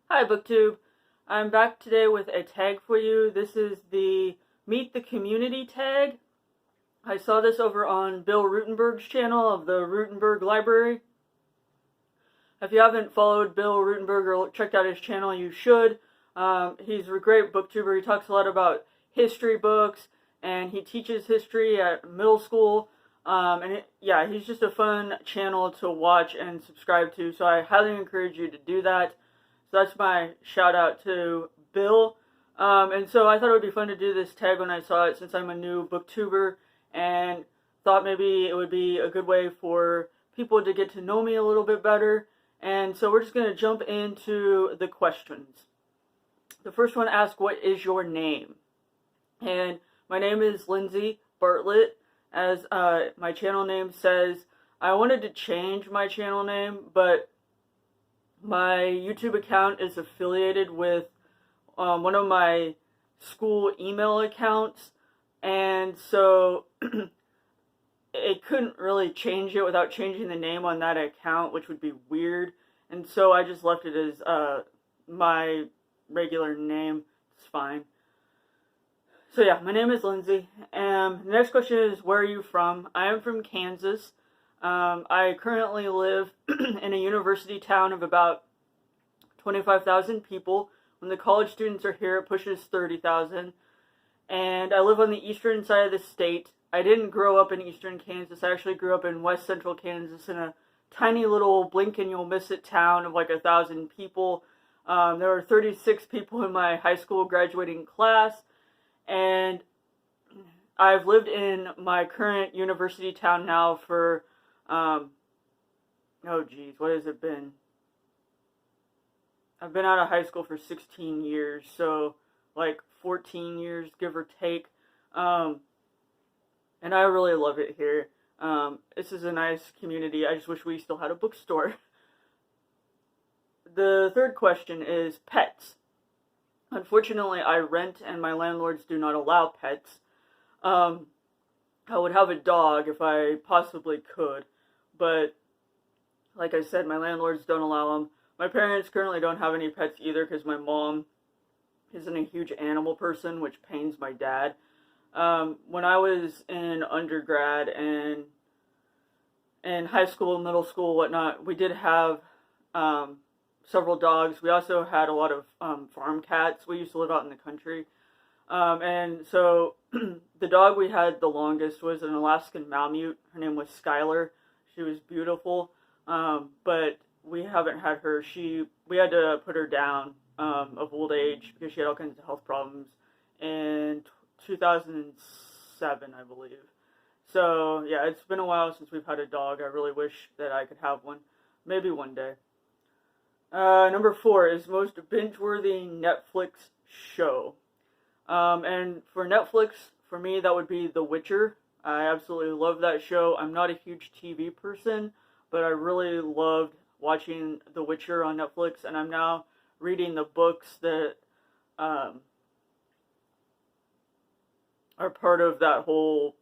Hi BookTube. I'm back today with a tag for you. This is the Meet the Community tag. I saw this over on Bill Rutenberg's channel of the Rutenberg Library. If you haven't followed Bill Rutenberg or checked out his channel, you should. He's a great booktuber. He talks a lot about history books, and he teaches history at middle school. He's just a fun channel to watch and subscribe to, so I highly encourage you to do that. So that's my shout out to Bill. And so I thought it would be fun to do this tag when I saw it, since I'm a new booktuber, and thought maybe it would be a good way for people to get to know me a little bit better. And so we're just going to jump into the questions. The first one asks, what is your name? And my name is Lindsay Bartlett. As my channel name says, I wanted to change my channel name, but my YouTube account is affiliated with one of my school email accounts, and so it couldn't really change it without changing the name on that account, which would be weird. And so I just left it as my regular name. It's fine. So yeah, my name is Lindsay. The next question is, where are you from? I am from Kansas. I currently live in a university town of about 25,000 people. When the college students are here, it pushes 30,000. And I live on the eastern side of the state. I didn't grow up in eastern Kansas. I actually grew up in west central Kansas in a tiny little blink and you'll miss it town of like 1,000 people. There were 36 people in my high school graduating class, and I've lived in my current university town now for, what has it been? I've been out of high school for 16 years, so like 14 years, give or take. And I really love it here. This is a nice community. I just wish we still had a bookstore. The third question is pets. Unfortunately, I rent and my landlords do not allow pets. I would have a dog if I possibly could, but like I said, my landlords don't allow them. My parents currently don't have any pets either because my mom isn't a huge animal person, which pains my dad. When I was in undergrad and in high school, middle school, whatnot, we did have several dogs. We also had a lot of farm cats. We used to live out in the country. And so the dog we had the longest was an Alaskan Malamute. Her name was Skylar. She was beautiful. But we haven't had her. We had to put her down of old age because she had all kinds of health problems in 2007, I believe. So, yeah, it's been a while since we've had a dog. I really wish that I could have one. Maybe one day. Number 4 is most binge-worthy Netflix show. And for Netflix, for me, that would be The Witcher. I absolutely love that show. I'm not a huge TV person, but I really loved watching The Witcher on Netflix, and I'm now reading the books that are part of that whole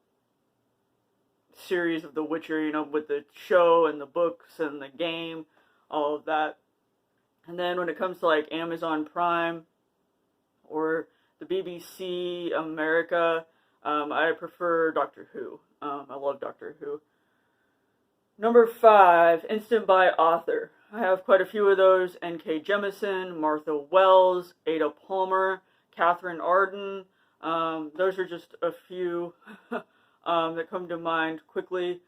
series of The Witcher, with the show and the books and the game, all of that. And then when it comes to like Amazon Prime or the BBC America, I prefer Doctor Who. I love Doctor Who. Number 5, instant buy author. I have quite a few of those. N.K. Jemisin, Martha Wells, Ada Palmer, Catherine Arden. Those are just a few that come to mind quickly.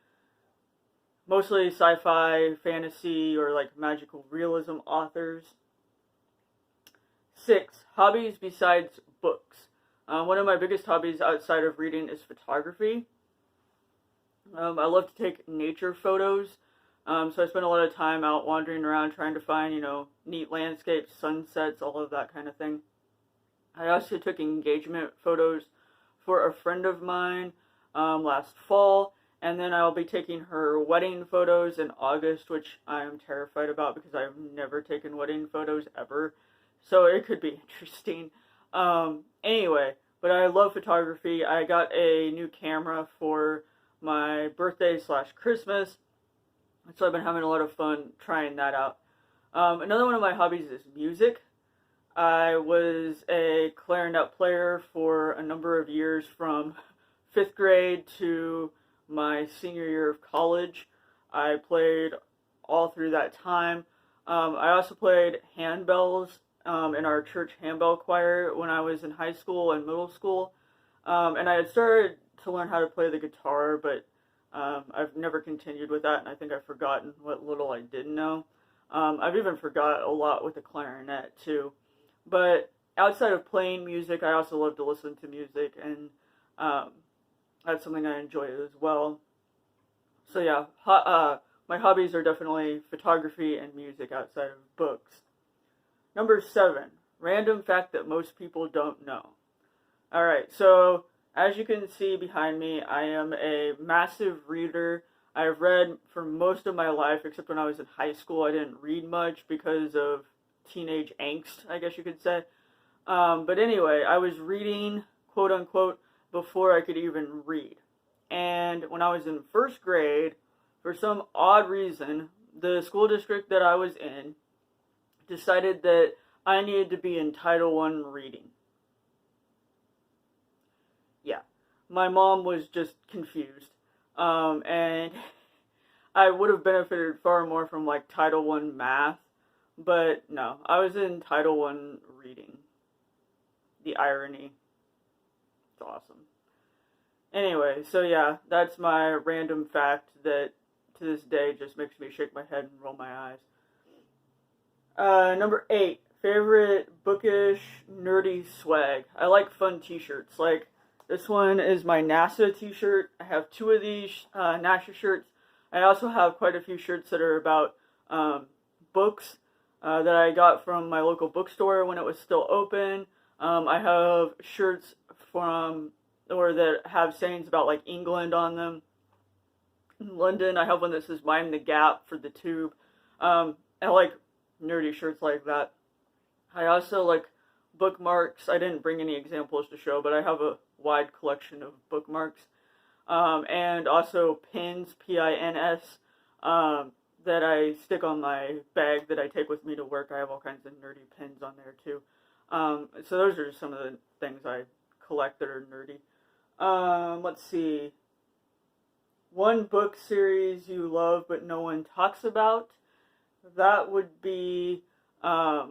Mostly sci-fi, fantasy, or like magical realism authors. 6, hobbies besides books. One of my biggest hobbies outside of reading is photography. I love to take nature photos. So I spend a lot of time out wandering around trying to find, neat landscapes, sunsets, all of that kind of thing. I also took engagement photos for a friend of mine last fall, and then I'll be taking her wedding photos in August, which I'm terrified about because I've never taken wedding photos ever. So it could be interesting. Anyway, but I love photography. I got a new camera for my birthday / Christmas. So I've been having a lot of fun trying that out. Another one of my hobbies is music. I was a clarinet player for a number of years from 5th grade to my senior year of college. I played all through that time. I also played handbells in our church handbell choir when I was in high school and middle school. And I had started to learn how to play the guitar, but I've never continued with that, and I think I've forgotten what little I did know. I've even forgot a lot with the clarinet, too. But outside of playing music, I also love to listen to music, and that's something I enjoy as well. So yeah, my hobbies are definitely photography and music outside of books. Number 7, random fact that most people don't know. Alright, so as you can see behind me, I am a massive reader. I've read for most of my life, except when I was in high school. I didn't read much because of teenage angst, I guess you could say. But anyway, I was reading, quote unquote, before I could even read. And when I was in 1st grade, for some odd reason, the school district that I was in decided that I needed to be in Title I reading. Yeah, my mom was just confused. And I would have benefited far more from like Title I math, but no, I was in Title I reading. The irony. It's awesome. Anyway, so yeah, that's my random fact that to this day just makes me shake my head and roll my eyes. Number 8, favorite bookish nerdy swag. I like fun t-shirts. Like, this one is my NASA t-shirt. I have 2 of these NASA shirts. I also have quite a few shirts that are about books that I got from my local bookstore when it was still open. I have shirts that have sayings about like England on them. In London, I have one that says "Mind the Gap" for the tube. I like nerdy shirts like that. I also like bookmarks. I didn't bring any examples to show, but I have a wide collection of bookmarks. And also pins, P-I-N-S, that I stick on my bag that I take with me to work. I have all kinds of nerdy pins on there too. So those are just some of the things I collect that are nerdy. Let's see. One book series you love but no one talks about. That would be a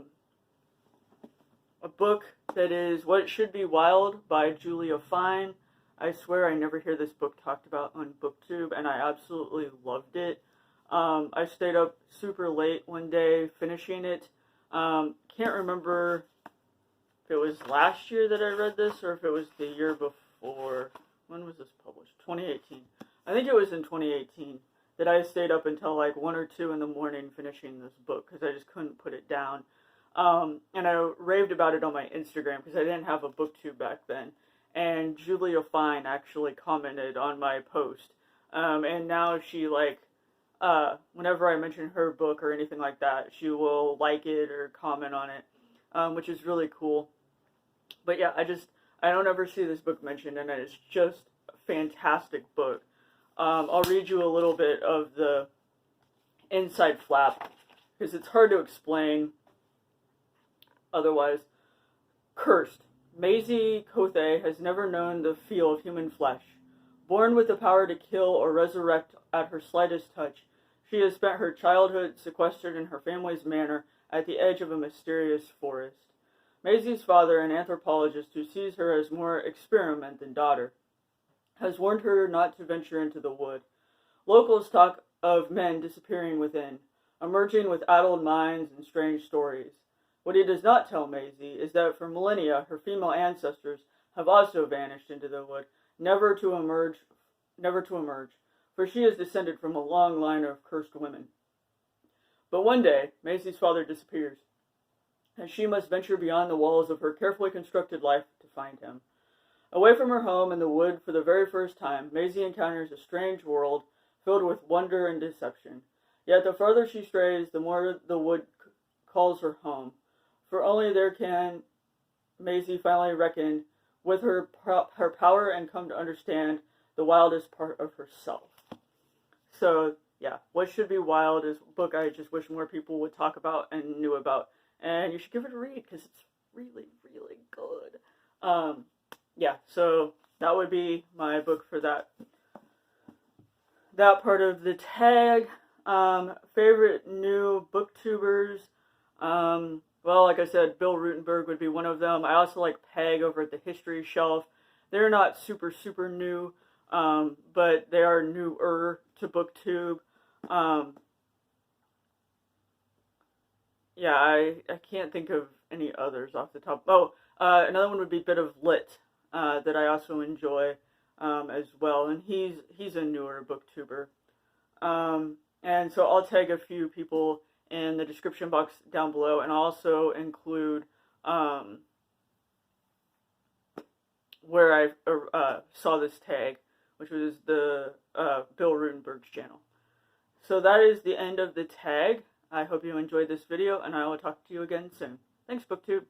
book that is What Should Be Wild by Julia Fine. I swear I never hear this book talked about on BookTube, and I absolutely loved it. I stayed up super late one day finishing it. Can't remember if it was last year that I read this or if it was the year before. When was this published? 2018. I think it was in 2018 that I stayed up until like 1 or 2 in the morning finishing this book because I just couldn't put it down. And I raved about it on my Instagram because I didn't have a BookTube back then. And Julia Fine actually commented on my post. And now she whenever I mention her book or anything like that, she will like it or comment on it, which is really cool. But yeah, I don't ever see this book mentioned, and it's just a fantastic book. I'll read you a little bit of the inside flap, because it's hard to explain otherwise. Cursed. Maisie Kothe has never known the feel of human flesh. Born with the power to kill or resurrect at her slightest touch, she has spent her childhood sequestered in her family's manor at the edge of a mysterious forest. Maisie's father, an anthropologist who sees her as more experiment than daughter, has warned her not to venture into the wood. Locals talk of men disappearing within, emerging with addled minds and strange stories. What he does not tell Maisie is that for millennia her female ancestors have also vanished into the wood, never to emerge, for she is descended from a long line of cursed women. But one day, Maisie's father disappears, and she must venture beyond the walls of her carefully constructed life to find him. Away from her home in the wood for the very first time, Maisie encounters a strange world filled with wonder and deception. Yet the farther she strays, the more the wood calls her home, for only there can Maisie finally reckon with her power and come to understand the wildest part of herself. So, yeah, What Should Be Wild is a book I just wish more people would talk about and knew about. And you should give it a read because it's really, really good. Yeah, so that would be my book for that part of the tag. Favorite new booktubers. Well, like I said, Bill Rutenberg would be one of them. I also like Peg over at the History Shelf. They're not super, super new, but they are newer to BookTube. Yeah, I can't think of any others off the top. Oh, another one would be Bit of Lit, that I also enjoy as well, and he's a newer booktuber. And so I'll tag a few people in the description box down below, and I'll also include where I saw this tag, which was the Bill Rutenberg's channel. So that is the end of the tag. I hope you enjoyed this video, and I will talk to you again soon. Thanks, BookTube.